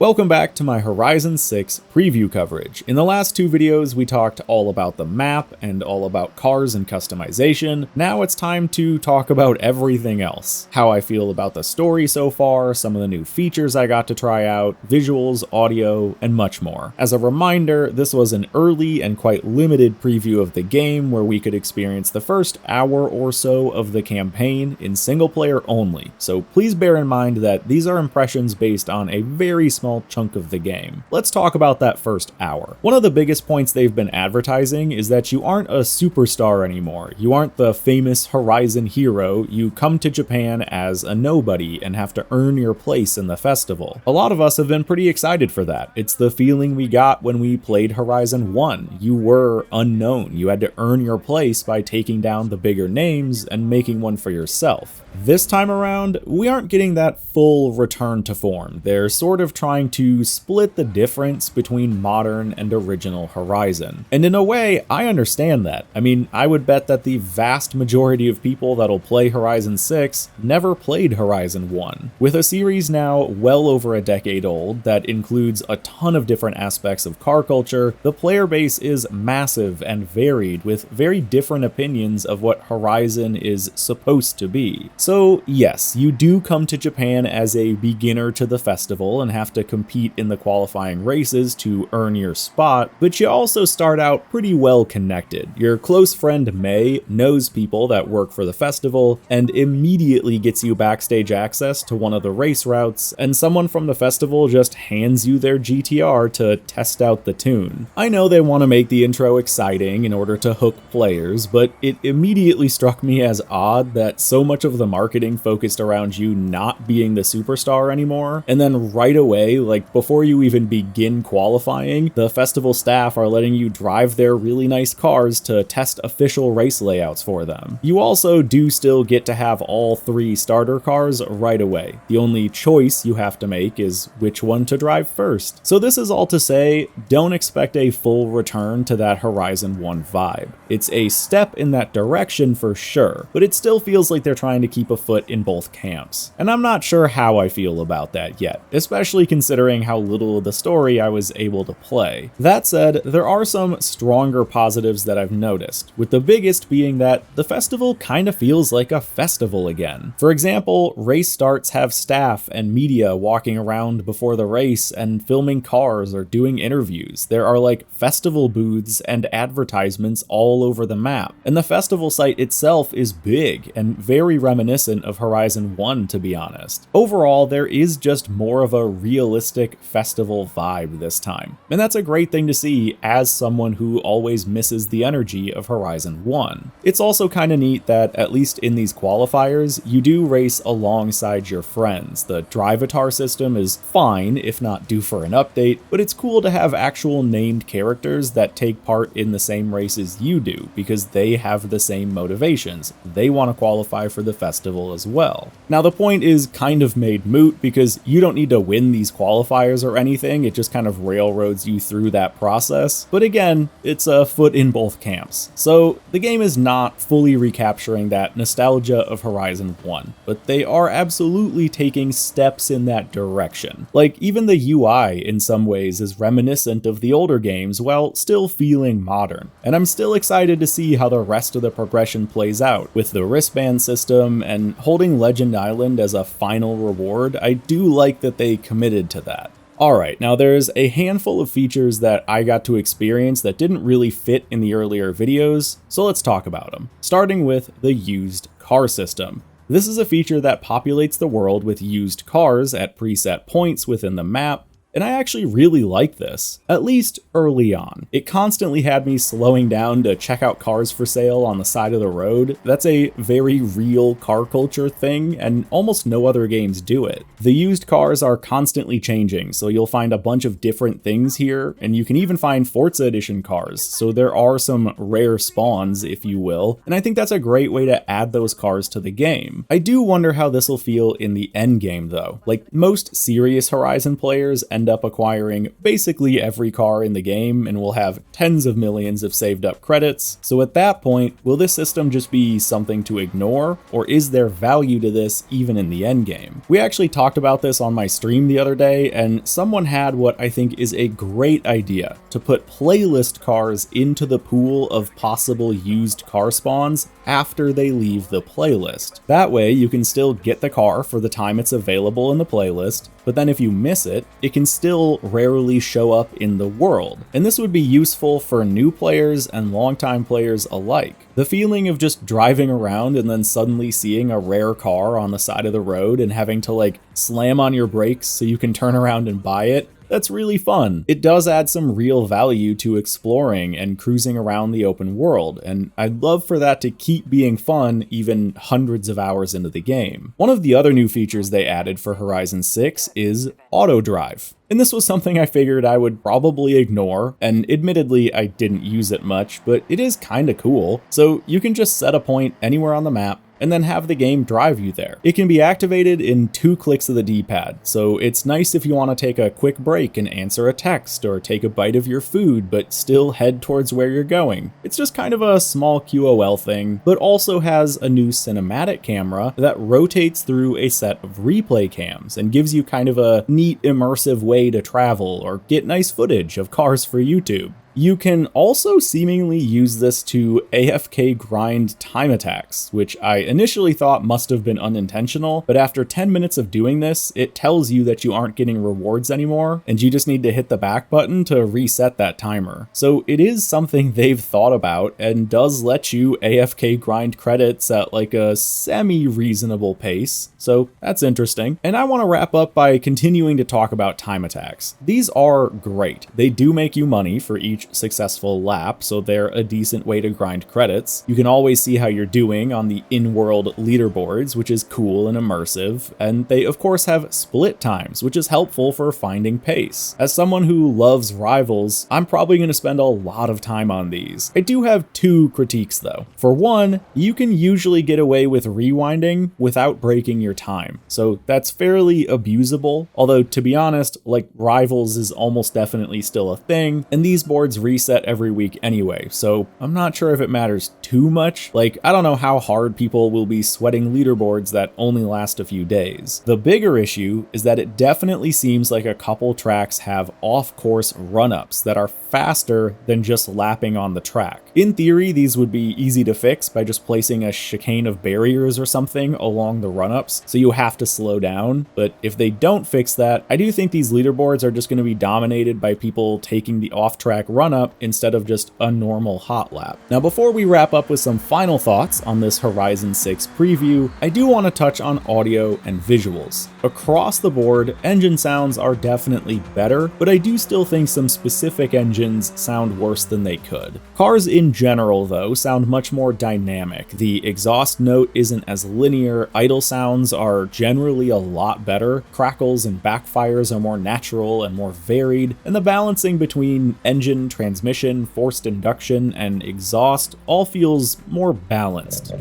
Welcome back to my Horizon 6 preview coverage. In the last two videos, we talked all about the map and all about cars and customization. Now it's time to talk about everything else. How I feel about the story so far, some of the new features I got to try out, visuals, audio, and much more. As a reminder, this was an early and quite limited preview of the game where we could experience the first hour or so of the campaign in single player only. So please bear in mind that these are impressions based on a very small chunk of the game. Let's talk about that first hour. One of the biggest points they've been advertising is that you aren't a superstar anymore. You aren't the famous Horizon hero. You come to Japan as a nobody and have to earn your place in the festival. A lot of us have been pretty excited for that. It's the feeling we got when we played Horizon 1. You were unknown. You had to earn your place by taking down the bigger names and making one for yourself. This time around, we aren't getting that full return to form. They're sort of trying to split the difference between modern and original Horizon. And in a way, I understand that. I mean, I would bet that the vast majority of people that'll play Horizon 6 never played Horizon 1. With a series now well over a decade old that includes a ton of different aspects of car culture, the player base is massive and varied with very different opinions of what Horizon is supposed to be. So yes, you do come to Japan as a beginner to the festival and have to compete in the qualifying races to earn your spot, but you also start out pretty well connected. Your close friend May knows people that work for the festival and immediately gets you backstage access to one of the race routes, and someone from the festival just hands you their GTR to test out the tune. I know they want to make the intro exciting in order to hook players, but it immediately struck me as odd that so much of the marketing focused around you not being the superstar anymore, and then right away, like before you even begin qualifying, the festival staff are letting you drive their really nice cars to test official race layouts for them. You also do still get to have all three starter cars right away. The only choice you have to make is which one to drive first. So this is all to say, don't expect a full return to that Horizon 1 vibe. It's a step in that direction for sure, but it still feels like they're trying to keep a foot in both camps. And I'm not sure how I feel about that yet, especially considering how little of the story I was able to play. That said, there are some stronger positives that I've noticed, with the biggest being that the festival kind of feels like a festival again. For example, race starts have staff and media walking around before the race and filming cars or doing interviews. There are like festival booths and advertisements all over the map, and the festival site itself is big and very reminiscent of Horizon 1, to be honest. Overall, there is just more of a realistic festival vibe this time, and that's a great thing to see as someone who always misses the energy of Horizon 1. It's also kind of neat that, at least in these qualifiers, you do race alongside your friends. The Drivatar system is fine, if not due for an update, but it's cool to have actual named characters that take part in the same races you do, because they have the same motivations. They want to qualify for the festival as well. Now the point is kind of made moot because you don't need to win these qualifiers or anything, it just kind of railroads you through that process. But again, it's a foot in both camps. So the game is not fully recapturing that nostalgia of Horizon 1, but they are absolutely taking steps in that direction. Like even the UI in some ways is reminiscent of the older games while still feeling modern. And I'm still excited to see how the rest of the progression plays out with the wristband system and holding Legend Island as a final reward. I do like that they committed to that. Alright, now there's a handful of features that I got to experience that didn't really fit in the earlier videos, so let's talk about them. Starting with the used car system. This is a feature that populates the world with used cars at preset points within the map, and I actually really like this, at least early on. It constantly had me slowing down to check out cars for sale on the side of the road. That's a very real car culture thing, and almost no other games do it. The used cars are constantly changing, so you'll find a bunch of different things here, and you can even find Forza Edition cars, so there are some rare spawns, if you will, and I think that's a great way to add those cars to the game. I do wonder how this will feel in the endgame though. Like most serious Horizon players end end up acquiring basically every car in the game and will have tens of millions of saved up credits. So at that point, will this system just be something to ignore, or is there value to this even in the end game? We actually talked about this on my stream the other day, and someone had what I think is a great idea: to put playlist cars into the pool of possible used car spawns after they leave the playlist. That way you can still get the car for the time it's available in the playlist, but then if you miss it, it can still rarely show up in the world. And this would be useful for new players and longtime players alike. The feeling of just driving around and then suddenly seeing a rare car on the side of the road and having to like slam on your brakes so you can turn around and buy it, that's really fun. It does add some real value to exploring and cruising around the open world, and I'd love for that to keep being fun even hundreds of hours into the game. One of the other new features they added for Horizon 6 is auto drive. And this was something I figured I would probably ignore, and admittedly I didn't use it much, but it is kinda cool. So you can just set a point anywhere on the map and then have the game drive you there. It can be activated in 2 clicks of the D-pad, so it's nice if you want to take a quick break and answer a text or take a bite of your food but still head towards where you're going. It's just kind of a small QOL thing, but also has a new cinematic camera that rotates through a set of replay cams and gives you kind of a neat immersive way to travel or get nice footage of cars for YouTube. You can also seemingly use this to AFK grind time attacks, which I initially thought must have been unintentional, but after 10 minutes of doing this, it tells you that you aren't getting rewards anymore, and you just need to hit the back button to reset that timer. So it is something they've thought about and does let you AFK grind credits at like a semi-reasonable pace, so that's interesting. And I want to wrap up by continuing to talk about time attacks. These are great. They do make you money for each successful lap, so they're a decent way to grind credits. You can always see how you're doing on the in-world leaderboards, which is cool and immersive, and they of course have split times, which is helpful for finding pace. As someone who loves Rivals, I'm probably going to spend a lot of time on these. I do have 2 critiques though. For one, you can usually get away with rewinding without breaking your time, so that's fairly abusable, although to be honest, like Rivals is almost definitely still a thing, and these boards reset every week anyway, so I'm not sure if it matters too much. Like, I don't know how hard people will be sweating leaderboards that only last a few days. The bigger issue is that it definitely seems like a couple tracks have off-course run-ups that are faster than just lapping on the track. In theory, these would be easy to fix by just placing a chicane of barriers or something along the run-ups, so you have to slow down, but if they don't fix that, I do think these leaderboards are just going to be dominated by people taking the off-track run-up instead of just a normal hot lap. Now, before we wrap up with some final thoughts on this Horizon 6 preview, I do want to touch on audio and visuals. Across the board, engine sounds are definitely better, but I do still think some specific engines sound worse than they could. Cars in general, though, sound much more dynamic. The exhaust note isn't as linear, idle sounds are generally a lot better, crackles and backfires are more natural and more varied, and the balancing between engine, transmission, forced induction, and exhaust all feels more balanced.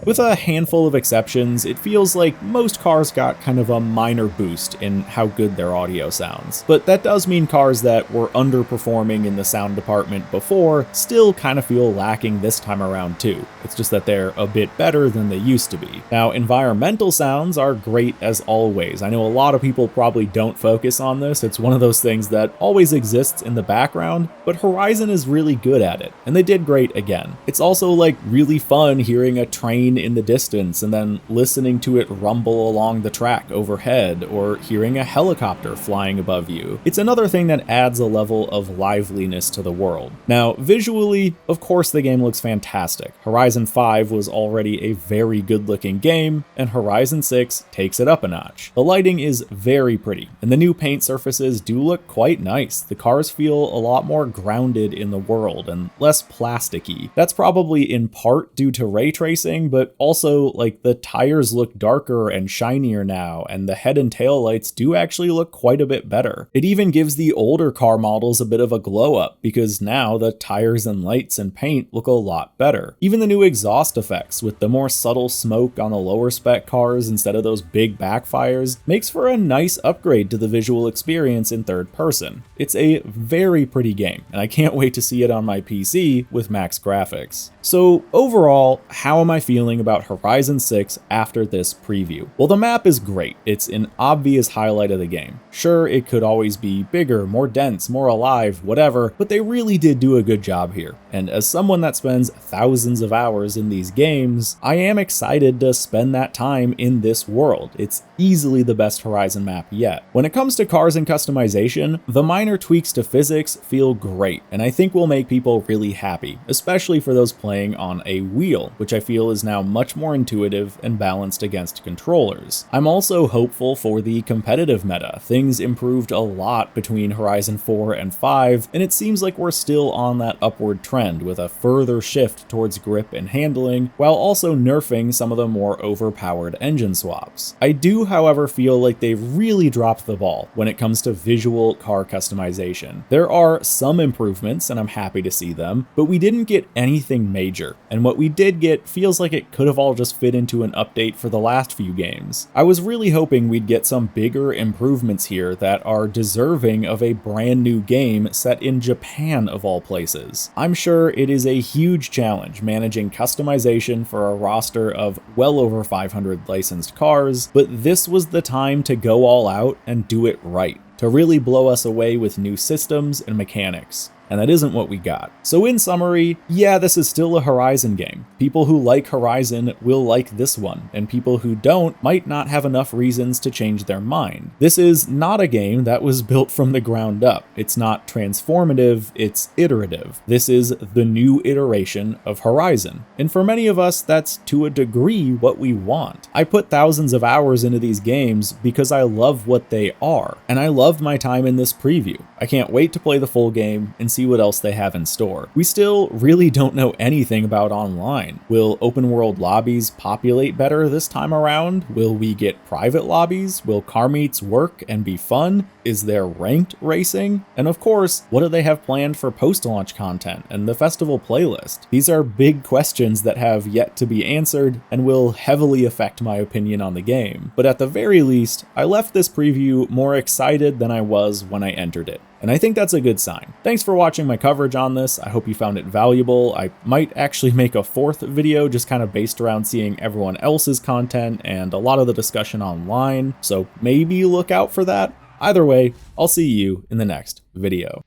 With a handful of exceptions, it feels like most cars got kind of a minor boost in how good their audio sounds. But that does mean cars that were underperforming in the sound department before still kind of feel lacking this time around too. It's just that they're a bit better than they used to be. Now, environmental sounds are great as always. I know a lot of people probably don't focus on this. It's one of those things that always exists in the background, but Horizon is really good at it, and they did great again. It's also like really fun hearing a train train in the distance and then listening to it rumble along the track overhead, or hearing a helicopter flying above you. It's another thing that adds a level of liveliness to the world. Now, visually, of course the game looks fantastic. Horizon 5 was already a very good-looking game, and Horizon 6 takes it up a notch. The lighting is very pretty, and the new paint surfaces do look quite nice. The cars feel a lot more grounded in the world and less plasticky. That's probably in part due to ray tracing, but also like the tires look darker and shinier now, and the head and tail lights do actually look quite a bit better. It even gives the older car models a bit of a glow up, because now the tires and lights and paint look a lot better. Even the new exhaust effects with the more subtle smoke on the lower spec cars instead of those big backfires makes for a nice upgrade to the visual experience in third person. It's a very pretty game, and I can't wait to see it on my PC with max graphics. So overall, how am I feeling about Horizon 6 after this preview? Well, the map is great. It's an obvious highlight of the game. Sure, it could always be bigger, more dense, more alive, whatever, but they really did do a good job here. And as someone that spends thousands of hours in these games, I am excited to spend that time in this world. It's easily the best Horizon map yet. When it comes to cars and customization, the minor tweaks to physics feel great, and I think will make people really happy, especially for those playing on a wheel, which I feel is now much more intuitive and balanced against controllers. I'm also hopeful for the competitive meta. Things improved a lot between Horizon 4 and 5, and it seems like we're still on that upward trend with a further shift towards grip and handling, while also nerfing some of the more overpowered engine swaps. I do, however, feel like they really dropped the ball when it comes to visual car customization. There are some improvements, and I'm happy to see them, but we didn't get anything major, and what we did get feels like it could have all just fit into an update for the last few games. I was really hoping we'd get some bigger improvements here that are deserving of a brand new game set in Japan of all places. I'm sure it is a huge challenge managing customization for a roster of well over 500 licensed cars, but this was the time to go all out and do it right, to really blow us away with new systems and mechanics. And that isn't what we got. So in summary, yeah, this is still a Horizon game. People who like Horizon will like this one, and people who don't might not have enough reasons to change their mind. This is not a game that was built from the ground up. It's not transformative, it's iterative. This is the new iteration of Horizon. And for many of us, that's to a degree what we want. I put thousands of hours into these games because I love what they are, and I loved my time in this preview. I can't wait to play the full game and see what else they have in store. We still really don't know anything about online. Will open world lobbies populate better this time around? Will we get private lobbies? Will car meets work and be fun? Is there ranked racing? And of course, what do they have planned for post-launch content and the festival playlist? These are big questions that have yet to be answered and will heavily affect my opinion on the game. But at the very least, I left this preview more excited than I was when I entered it. And I think that's a good sign. Thanks for watching my coverage on this. I hope you found it valuable. I might actually make a fourth video just kind of based around seeing everyone else's content and a lot of the discussion online, so maybe look out for that. Either way, I'll see you in the next video.